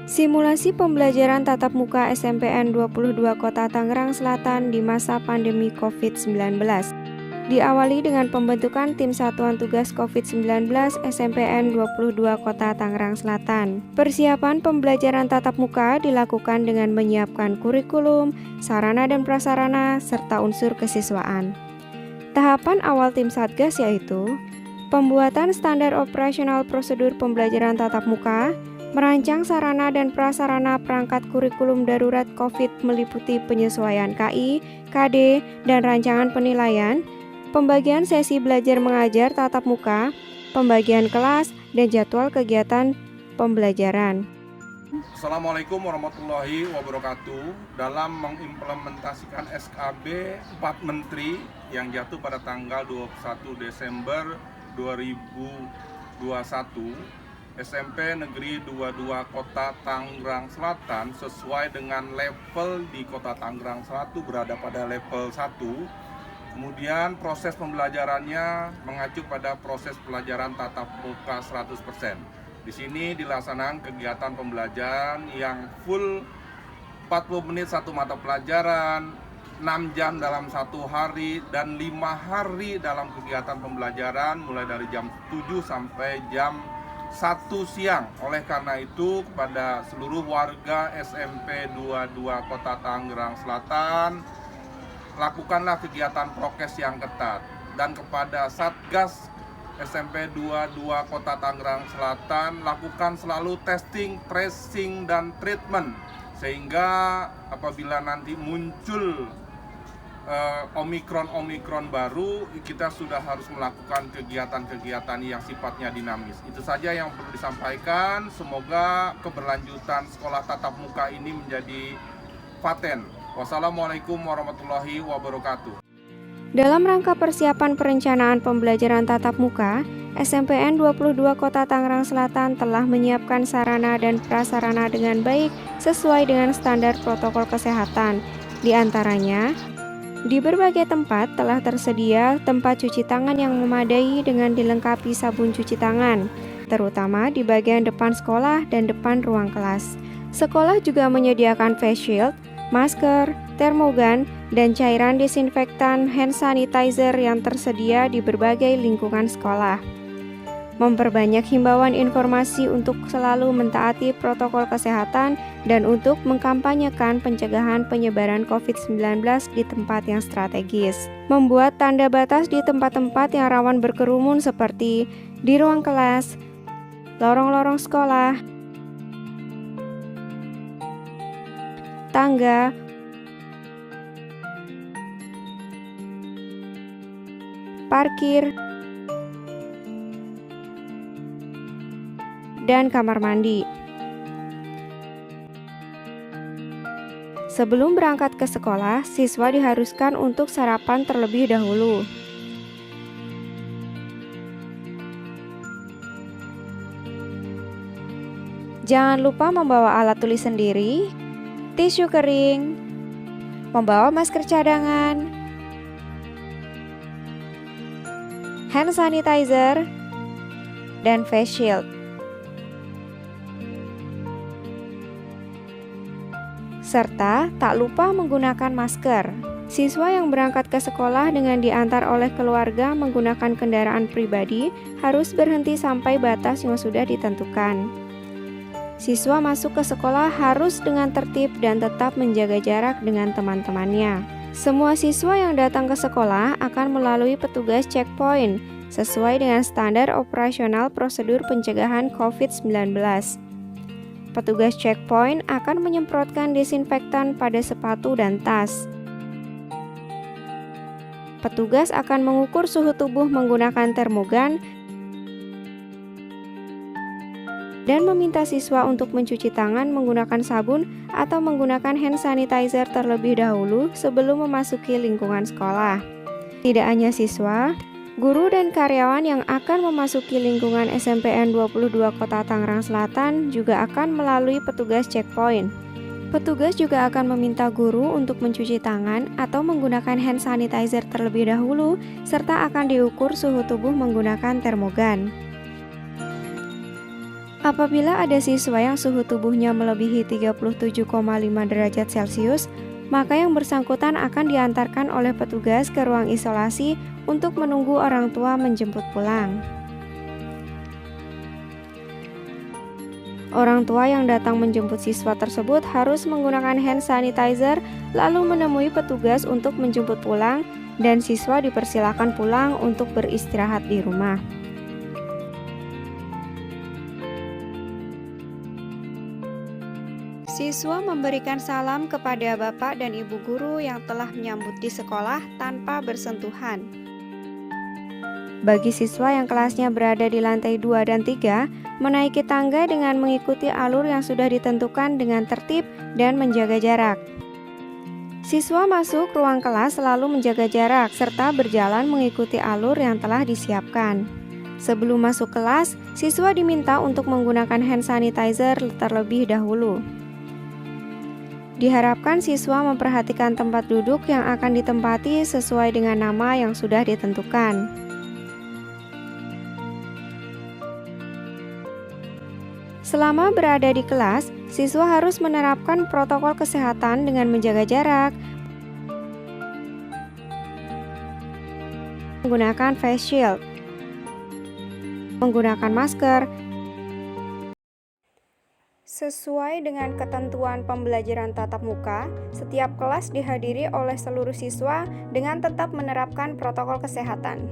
Simulasi pembelajaran tatap muka SMPN 22 Kota Tangerang Selatan di masa pandemi COVID-19. Diawali dengan pembentukan Tim Satuan Tugas COVID-19 SMPN 22 Kota Tangerang Selatan. Persiapan pembelajaran tatap muka dilakukan dengan menyiapkan kurikulum, sarana dan prasarana, serta unsur kesiswaan. Tahapan awal tim Satgas yaitu pembuatan standar operasional prosedur pembelajaran tatap muka, merancang sarana dan prasarana perangkat kurikulum darurat COVID meliputi penyesuaian KI, KD, dan rancangan penilaian, pembagian sesi belajar mengajar tatap muka, pembagian kelas, dan jadwal kegiatan pembelajaran. Assalamualaikum warahmatullahi wabarakatuh. Dalam mengimplementasikan SKB 4 Menteri yang jatuh pada tanggal 21 Desember 2021, SMP Negeri 22 Kota Tangerang Selatan sesuai dengan level di Kota Tangerang Selatan berada pada level 1. Kemudian proses pembelajarannya mengacu pada proses pelajaran tatap muka 100%. Di sini dilaksanakan kegiatan pembelajaran yang full 40 menit satu mata pelajaran, 6 jam dalam satu hari, dan 5 hari dalam kegiatan pembelajaran mulai dari jam 7 sampai jam 1 siang. Oleh karena itu, kepada seluruh warga SMP 22 Kota Tangerang Selatan, lakukanlah kegiatan prokes yang ketat. Dan kepada Satgas SMP 22 Kota Tangerang Selatan, lakukan selalu testing, tracing, dan treatment, sehingga apabila nanti muncul Omikron baru, kita sudah harus melakukan kegiatan-kegiatan yang sifatnya dinamis. Itu saja yang perlu disampaikan. Semoga keberlanjutan sekolah tatap muka ini menjadi paten. Wassalamualaikum warahmatullahi wabarakatuh. Dalam rangka persiapan perencanaan pembelajaran tatap muka, SMPN 22 Kota Tangerang Selatan telah menyiapkan sarana dan prasarana dengan baik sesuai dengan standar protokol kesehatan. Di antaranya, di berbagai tempat telah tersedia tempat cuci tangan yang memadai dengan dilengkapi sabun cuci tangan, terutama di bagian depan sekolah dan depan ruang kelas. Sekolah juga menyediakan face shield, masker, termogan, dan cairan disinfektan hand sanitizer yang tersedia di berbagai lingkungan sekolah. Memperbanyak himbauan informasi untuk selalu mentaati protokol kesehatan dan untuk mengkampanyekan pencegahan penyebaran COVID-19 di tempat yang strategis. Membuat tanda batas di tempat-tempat yang rawan berkerumun seperti di ruang kelas, lorong-lorong sekolah, tangga, parkir, dan kamar mandi. Sebelum berangkat ke sekolah, siswa diharuskan untuk sarapan terlebih dahulu. Jangan lupa membawa alat tulis sendiri, tisu kering, membawa masker cadangan, hand sanitizer, dan face shield. Serta tak lupa menggunakan masker. Siswa yang berangkat ke sekolah dengan diantar oleh keluarga menggunakan kendaraan pribadi harus berhenti sampai batas yang sudah ditentukan. Siswa masuk ke sekolah harus dengan tertib dan tetap menjaga jarak dengan teman-temannya. Semua siswa yang datang ke sekolah akan melalui petugas checkpoint sesuai dengan standar operasional prosedur pencegahan COVID-19. Petugas checkpoint akan menyemprotkan disinfektan pada sepatu dan tas. Petugas akan mengukur suhu tubuh menggunakan termogan dan meminta siswa untuk mencuci tangan menggunakan sabun atau menggunakan hand sanitizer terlebih dahulu sebelum memasuki lingkungan sekolah. Tidak hanya siswa, guru dan karyawan yang akan memasuki lingkungan SMPN 22 Kota Tangerang Selatan juga akan melalui petugas checkpoint. Petugas juga akan meminta guru untuk mencuci tangan atau menggunakan hand sanitizer terlebih dahulu, serta akan diukur suhu tubuh menggunakan termogan. Apabila ada siswa yang suhu tubuhnya melebihi 37,5 derajat Celcius, maka yang bersangkutan akan diantarkan oleh petugas ke ruang isolasi untuk menunggu orang tua menjemput pulang. Orang tua yang datang menjemput siswa tersebut harus menggunakan hand sanitizer lalu menemui petugas untuk menjemput pulang, dan siswa dipersilakan pulang untuk beristirahat di rumah. Siswa memberikan salam kepada bapak dan ibu guru yang telah menyambut di sekolah tanpa bersentuhan. Bagi siswa yang kelasnya berada di lantai 2 dan 3, menaiki tangga dengan mengikuti alur yang sudah ditentukan dengan tertib dan menjaga jarak. Siswa masuk ruang kelas selalu menjaga jarak serta berjalan mengikuti alur yang telah disiapkan. Sebelum masuk kelas, siswa diminta untuk menggunakan hand sanitizer terlebih dahulu. Diharapkan siswa memperhatikan tempat duduk yang akan ditempati sesuai dengan nama yang sudah ditentukan. Selama berada di kelas, siswa harus menerapkan protokol kesehatan dengan menjaga jarak, menggunakan face shield, menggunakan masker. Sesuai dengan ketentuan pembelajaran tatap muka, setiap kelas dihadiri oleh seluruh siswa dengan tetap menerapkan protokol kesehatan.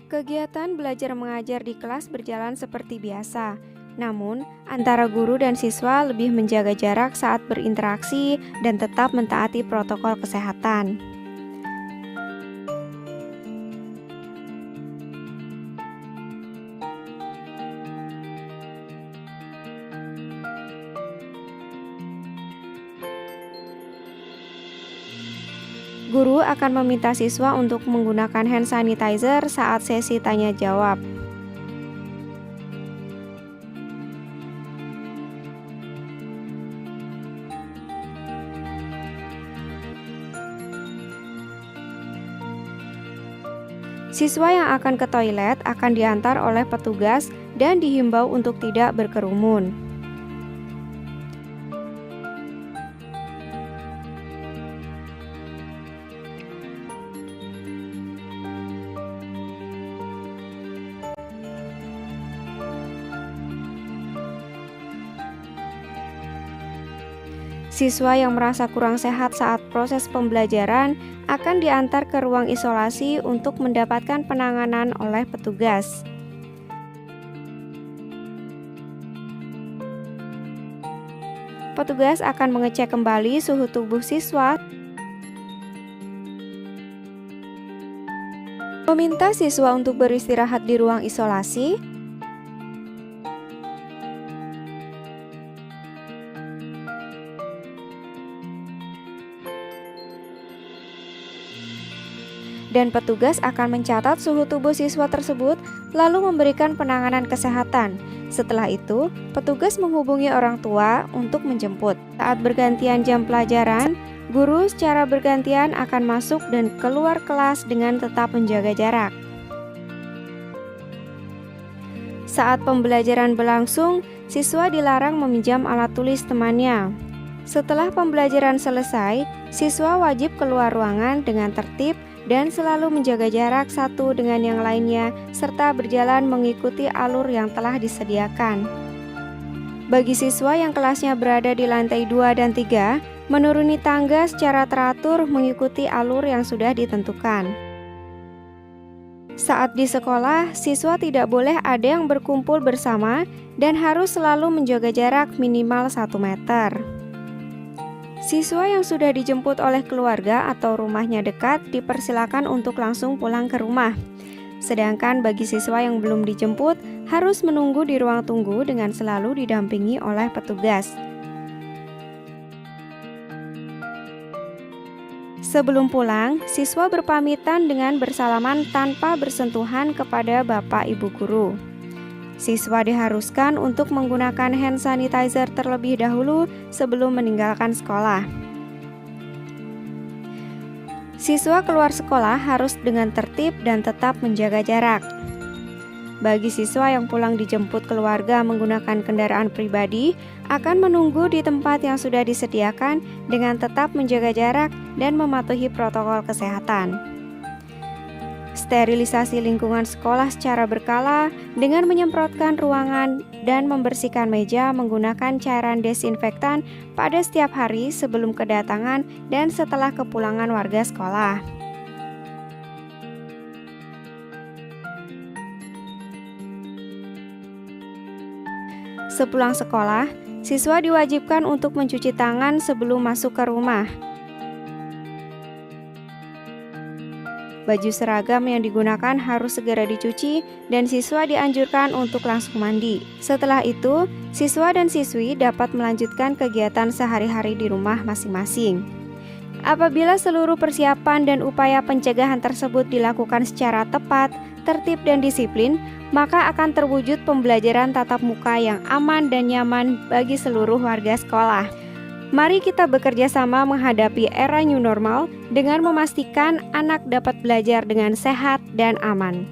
Kegiatan belajar mengajar di kelas berjalan seperti biasa, namun antara guru dan siswa lebih menjaga jarak saat berinteraksi dan tetap mentaati protokol kesehatan. Guru akan meminta siswa untuk menggunakan hand sanitizer saat sesi tanya jawab. Siswa yang akan ke toilet akan diantar oleh petugas dan dihimbau untuk tidak berkerumun. Siswa yang merasa kurang sehat saat proses pembelajaran akan diantar ke ruang isolasi untuk mendapatkan penanganan oleh petugas. Petugas akan mengecek kembali suhu tubuh siswa, meminta siswa untuk beristirahat di ruang isolasi, dan petugas akan mencatat suhu tubuh siswa tersebut lalu memberikan penanganan kesehatan. Setelah itu, petugas menghubungi orang tua untuk menjemput. Saat bergantian jam pelajaran, guru secara bergantian akan masuk dan keluar kelas dengan tetap menjaga jarak. Saat pembelajaran berlangsung, siswa dilarang meminjam alat tulis temannya. Setelah pembelajaran selesai, siswa wajib keluar ruangan dengan tertib dan selalu menjaga jarak satu dengan yang lainnya, serta berjalan mengikuti alur yang telah disediakan. Bagi siswa yang kelasnya berada di lantai 2 dan 3, menuruni tangga secara teratur mengikuti alur yang sudah ditentukan. Saat di sekolah, siswa tidak boleh ada yang berkumpul bersama dan harus selalu menjaga jarak minimal 1 meter. Siswa yang sudah dijemput oleh keluarga atau rumahnya dekat dipersilakan untuk langsung pulang ke rumah. Sedangkan bagi siswa yang belum dijemput harus menunggu di ruang tunggu dengan selalu didampingi oleh petugas. Sebelum pulang, siswa berpamitan dengan bersalaman tanpa bersentuhan kepada bapak ibu guru. Siswa diharuskan untuk menggunakan hand sanitizer terlebih dahulu sebelum meninggalkan sekolah. Siswa keluar sekolah harus dengan tertib dan tetap menjaga jarak. Bagi siswa yang pulang dijemput keluarga menggunakan kendaraan pribadi, akan menunggu di tempat yang sudah disediakan dengan tetap menjaga jarak dan mematuhi protokol kesehatan. Sterilisasi lingkungan sekolah secara berkala dengan menyemprotkan ruangan dan membersihkan meja menggunakan cairan desinfektan pada setiap hari sebelum kedatangan dan setelah kepulangan warga sekolah. Sepulang sekolah, siswa diwajibkan untuk mencuci tangan sebelum masuk ke rumah. Baju seragam yang digunakan harus segera dicuci dan siswa dianjurkan untuk langsung mandi. Setelah itu, siswa dan siswi dapat melanjutkan kegiatan sehari-hari di rumah masing-masing. Apabila seluruh persiapan dan upaya pencegahan tersebut dilakukan secara tepat, tertib dan disiplin, maka akan terwujud pembelajaran tatap muka yang aman dan nyaman bagi seluruh warga sekolah. Mari kita bekerja sama menghadapi era new normal dengan memastikan anak dapat belajar dengan sehat dan aman.